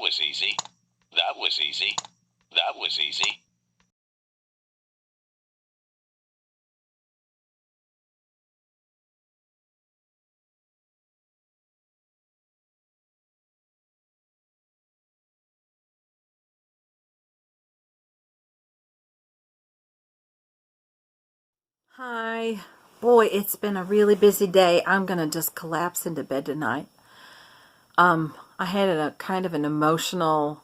was easy. That was easy. That was easy. Hi. Boy, it's been a really busy day. I'm going to just collapse into bed tonight. I had a kind of an emotional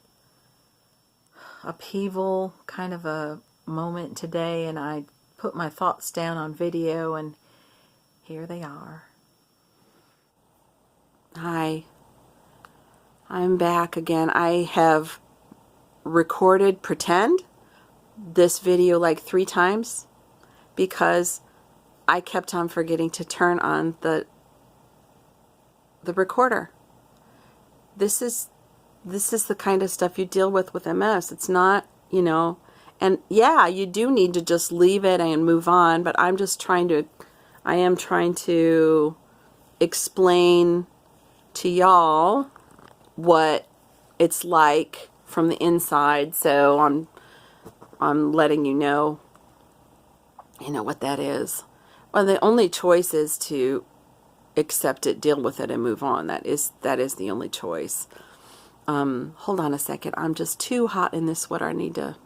upheaval, kind of a moment today, and I put my thoughts down on video, and here they are. Hi. I'm back again. I have recorded pretend this video like 3 times because I kept on forgetting to turn on the recorder. This is the kind of stuff you deal with MS. It's not, and yeah, you do need to just leave it and move on, but I am trying to explain to y'all what it's like from the inside, so I'm letting you know what that is. Well, the only choice is to accept it, deal with it, and move on. That is the only choice. Hold on a second. I'm just too hot in this sweater. I need to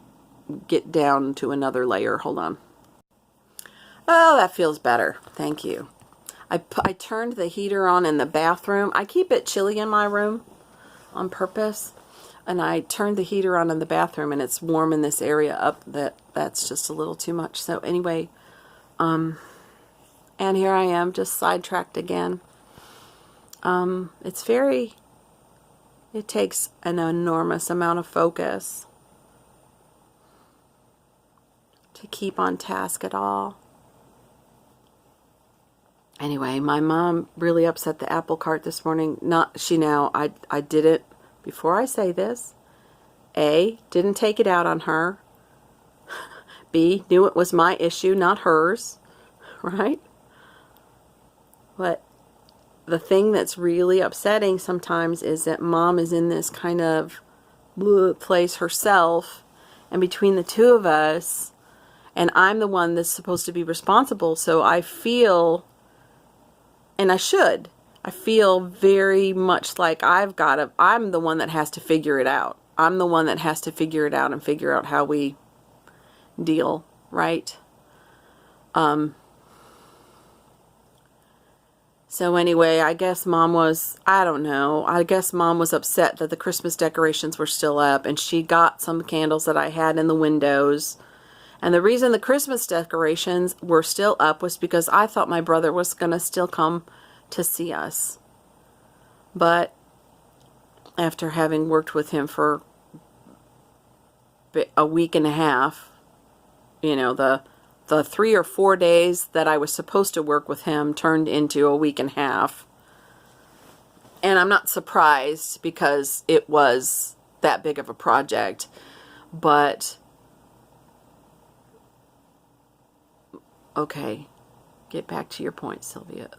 get down to another layer. Hold on. Oh, that feels better. Thank you. I turned the heater on in the bathroom. I keep it chilly in my room on purpose. And I turned the heater on in the bathroom, and it's warm in this area up. That's just a little too much. So anyway, and here I am, just sidetracked again. It takes an enormous amount of focus to keep on task at all. Anyway, my mom really upset the apple cart this morning. I did it, before I say this, A, didn't take it out on her. B, knew it was my issue, not hers, right? But the thing that's really upsetting sometimes is that Mom is in this kind of place herself, and between the two of us, and I'm the one that's supposed to be responsible, so I feel, and I feel very much like I'm the one that has to figure it out. I'm the one that has to figure it out and figure out how we deal, right? So anyway, I guess Mom was upset that the Christmas decorations were still up, and she got some candles that I had in the windows. And the reason the Christmas decorations were still up was because I thought my brother was going to still come to see us. But after having worked with him for a week and a half, the 3 or 4 days that I was supposed to work with him turned into a week and a half. And I'm not surprised because it was that big of a project. But, okay, get back to your point, Sylvia.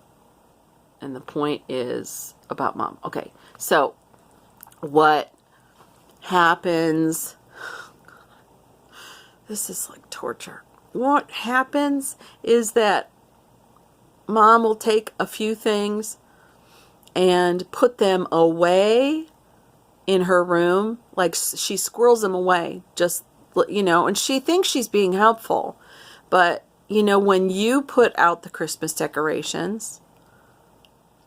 And the point is about Mom. Okay, so what happens, this is like torture. What happens is that Mom will take a few things and put them away in her room, like she squirrels them away, just, and she thinks she's being helpful. But, when you put out the Christmas decorations,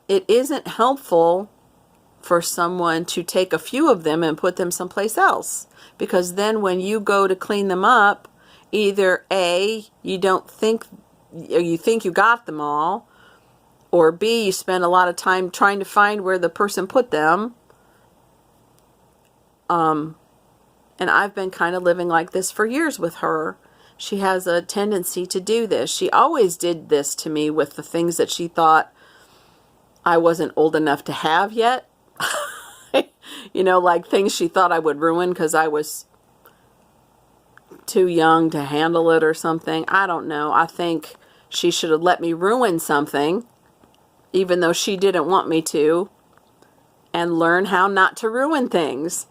it isn't helpful for someone to take a few of them and put them someplace else. Because then when you go to clean them up, either A, you think you got them all, or B, you spend a lot of time trying to find where the person put them. And I've been kind of living like this for years with her. She has a tendency to do this. She always did this to me with the things that she thought I wasn't old enough to have yet. Like things she thought I would ruin because I was too young to handle it or something. I don't know. I think she should have let me ruin something, even though she didn't want me to, and learn how not to ruin things.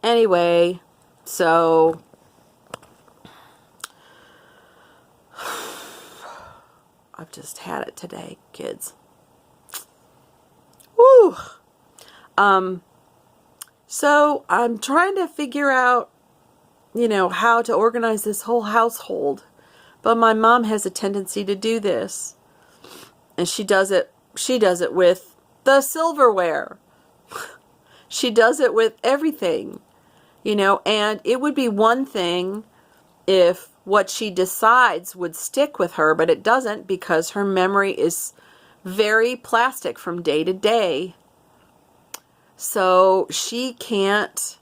Anyway, so I've just had it today, kids. Woo! So I'm trying to figure out, how to organize this whole household. But my mom has a tendency to do this. And she does it with the silverware. She does it with everything, and it would be one thing if what she decides would stick with her, but it doesn't because her memory is very plastic from day to day. So she can't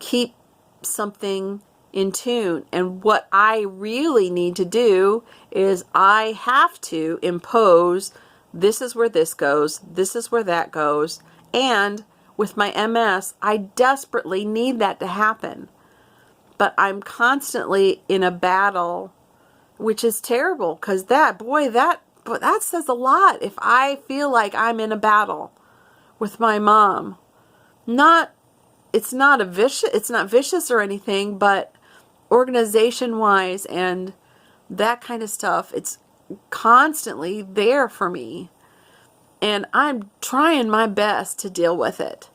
keep something in tune. And what I really need to do is I have to impose, this is where this goes, this is where that goes. And with my MS, I desperately need that to happen. But I'm constantly in a battle, which is terrible, because that says a lot. If I feel like I'm in a battle with my mom, it's not vicious or anything, but organization wise and that kind of stuff, it's constantly there for me. And I'm trying my best to deal with it.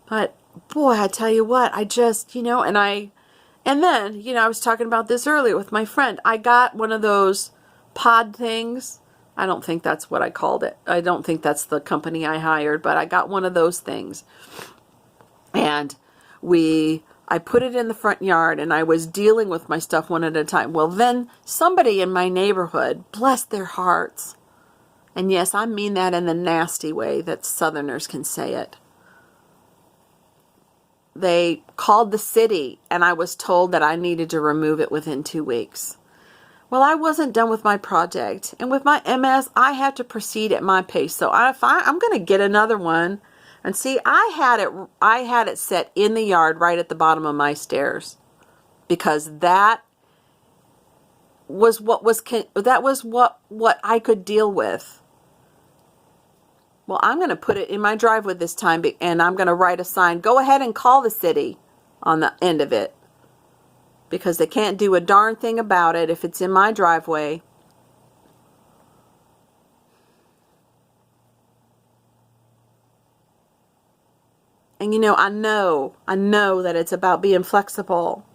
But boy, I tell you what, I just, and then, I was talking about this earlier with my friend. I got one of those pod things. I don't think that's what I called it. I don't think that's the company I hired, but I got one of those things. And I put it in the front yard, and I was dealing with my stuff one at a time. Well, then somebody in my neighborhood, bless their hearts, and yes, I mean that in the nasty way that Southerners can say it, they called the city, and I was told that I needed to remove it within 2 weeks. Well, I wasn't done with my project, and with my MS, I have to proceed at my pace. So I'm going to get another one. And see, I had it set in the yard right at the bottom of my stairs, because that was what I could deal with. Well, I'm going to put it in my driveway this time, and I'm going to write a sign, go ahead and call the city on the end of it, because they can't do a darn thing about it if it's in my driveway. And I know that it's about being flexible,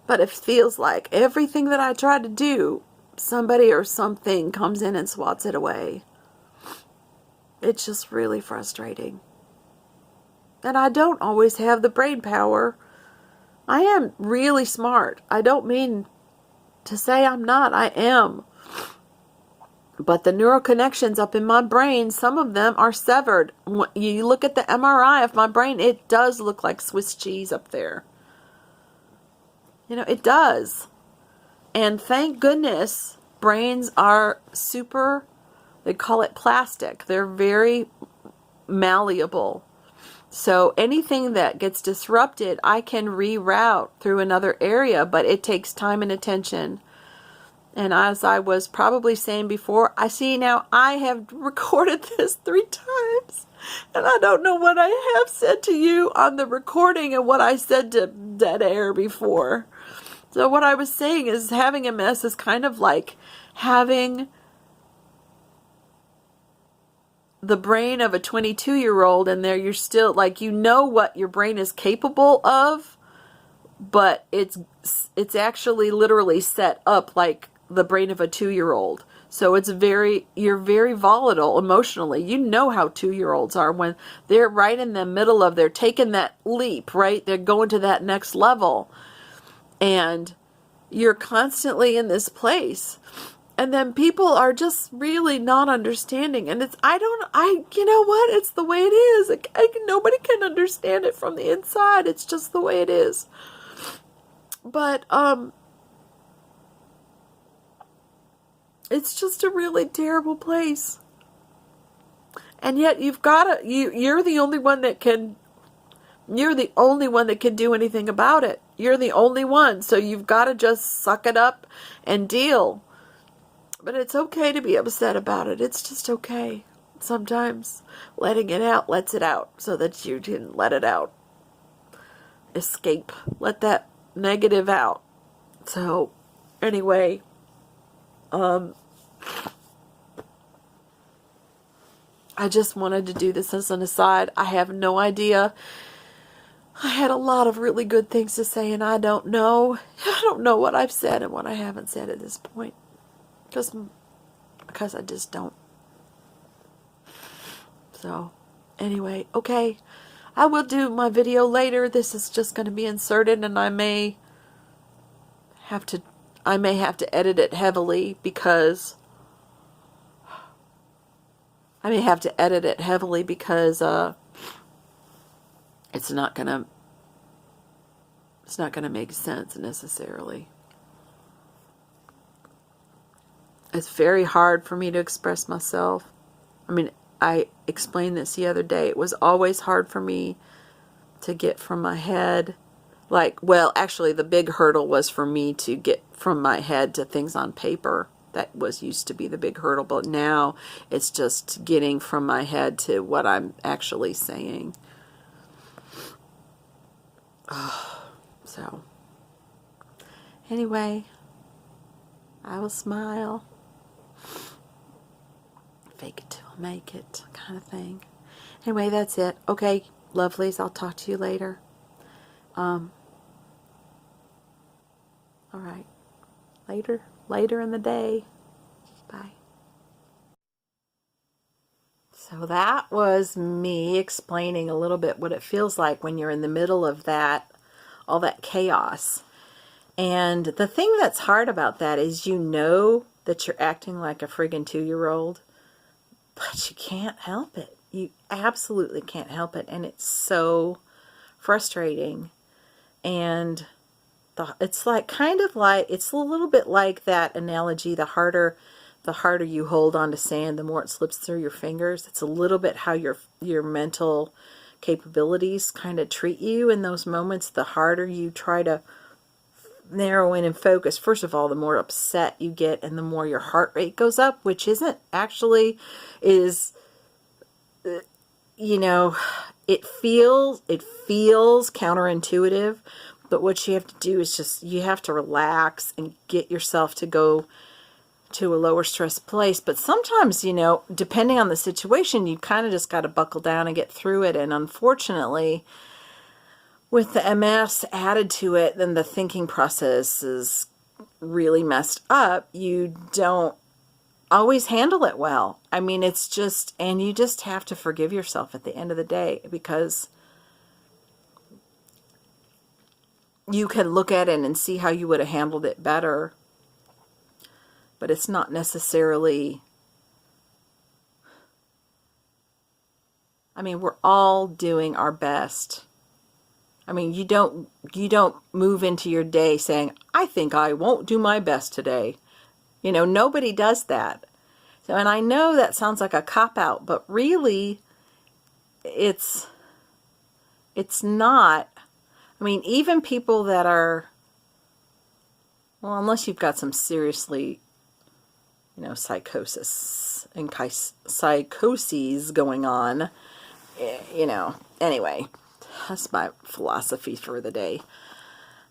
but it feels like everything that I try to do, somebody or something comes in and swats it away. It's just really frustrating. And I don't always have the brain power. I am really smart. I don't mean to say I'm not. I am. But the neural connections up in my brain, some of them are severed. When you look at the MRI of my brain, it does look like Swiss cheese up there. It does. And thank goodness, brains are super, they call it plastic. They're very malleable. So anything that gets disrupted, I can reroute through another area, but it takes time and attention. And as I was probably saying before, I see now I have recorded this 3 times. And I don't know what I have said to you on the recording and what I said to dead air before. So what I was saying is having MS is kind of like having the brain of a 22-year-old, and there you're still like, what your brain is capable of, but it's actually literally set up like the brain of a 2-year-old. So you're very volatile emotionally. You know how 2-year-olds are when they're right in the middle of, they're taking that leap, right? They're going to that next level. And you're constantly in this place. And then people are just really not understanding. And it's the way it is. Nobody can understand it from the inside. It's just the way it is. But, it's just a really terrible place. And yet you're the only one that can do anything about it. You're the only one. So you've got to just suck it up and deal. But it's okay to be upset about it. It's just okay. sometimes letting it out lets it out so that you didn't let it out. Escape. Let that negative out. So, anyway, I just wanted to do this as an aside. I have no idea. I had a lot of really good things to say, and I don't know. I don't know what I've said and what I haven't said at this point. Because I just don't. So, anyway, okay. I will do my video later. This is just going to be inserted, and I may have to edit it heavily because it's not gonna make sense necessarily. It's very hard for me to express myself. I mean, I explained this the other day. It was always hard for me to get from my head. Well, actually, the big hurdle was for me to get from my head to things on paper. That used to be the big hurdle, but now it's just getting from my head to what I'm actually saying. So, anyway, I will smile. Fake it till I make it, kind of thing. Anyway, that's it. Okay, lovelies, I'll talk to you later. All right. Later in the day. Bye. So that was me explaining a little bit what it feels like when you're in the middle of all that chaos. And the thing that's hard about that is you know that you're acting like a friggin' 2-year-old, but you can't help it. You absolutely can't help it. And it's so frustrating. And it's it's a little bit like that analogy, the harder you hold on to sand, the more it slips through your fingers. It's a little bit how your mental capabilities kind of treat you in those moments. The harder you try to narrow in and focus, first of all, the more upset you get and the more your heart rate goes up, which it feels counterintuitive. But what you have to do is you have to relax and get yourself to go to a lower stress place. But sometimes, depending on the situation, you kind of just got to buckle down and get through it. And unfortunately, with the MS added to it, then the thinking process is really messed up. You don't always handle it well. I mean, and you just have to forgive yourself at the end of the day, because you can look at it and see how you would have handled it better, but it's not necessarily, I mean, we're all doing our best. I mean, you don't move into your day saying, I think I won't do my best today. Nobody does that. So, and I know that sounds like a cop-out, but really, it's not. I mean, even people that are, well, unless you've got some seriously, psychosis and psychoses going on, anyway, that's my philosophy for the day.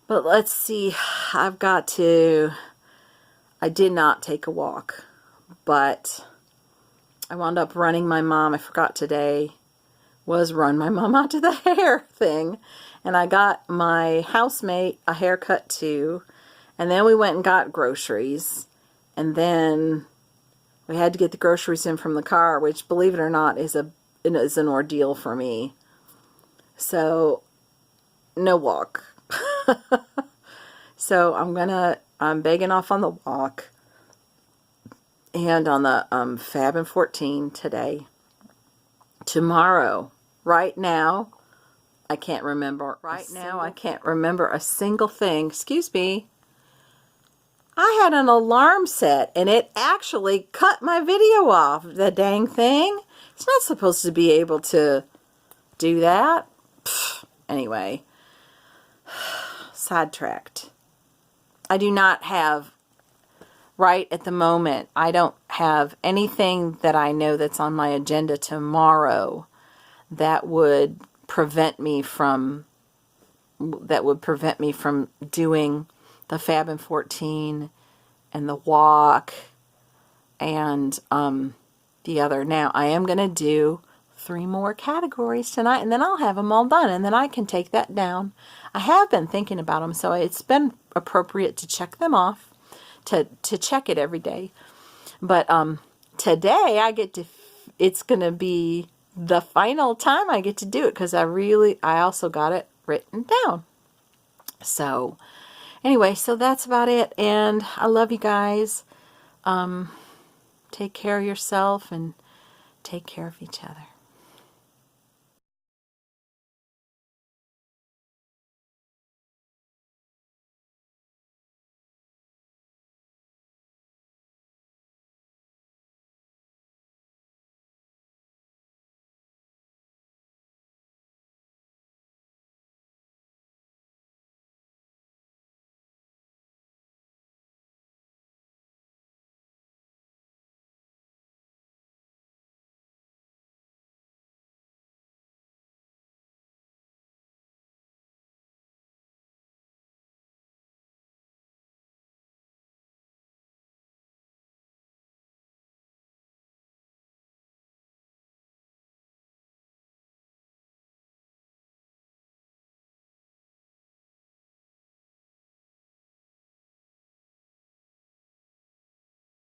But let's see, I did not take a walk, but I wound up running my mom. I forgot today was run my mom out to the hair thing. And I got my housemate a haircut too. And then we went and got groceries. And then we had to get the groceries in from the car, which, believe it or not, is an ordeal for me. So, no walk. So I'm begging off on the walk. And on the Fab and 14 today. Tomorrow, right now, I can't remember. I can't remember a single thing. Excuse me. I had an alarm set and it actually cut my video off. The dang thing. It's not supposed to be able to do that. Anyway. Sidetracked. I do not have, right at the moment, I don't have anything that I know that's on my agenda tomorrow that would prevent me from doing the Fab and 14 and the walk and the other. Now, I am going to do 3 more categories tonight, and then I'll have them all done, and then I can take that down. I have been thinking about them, so it's been appropriate to check them off, to check it every day. But today it's going to be the final time I get to do it, because I also got it written down. So anyway, so that's about it, and I love you guys. Take care of yourself and take care of each other.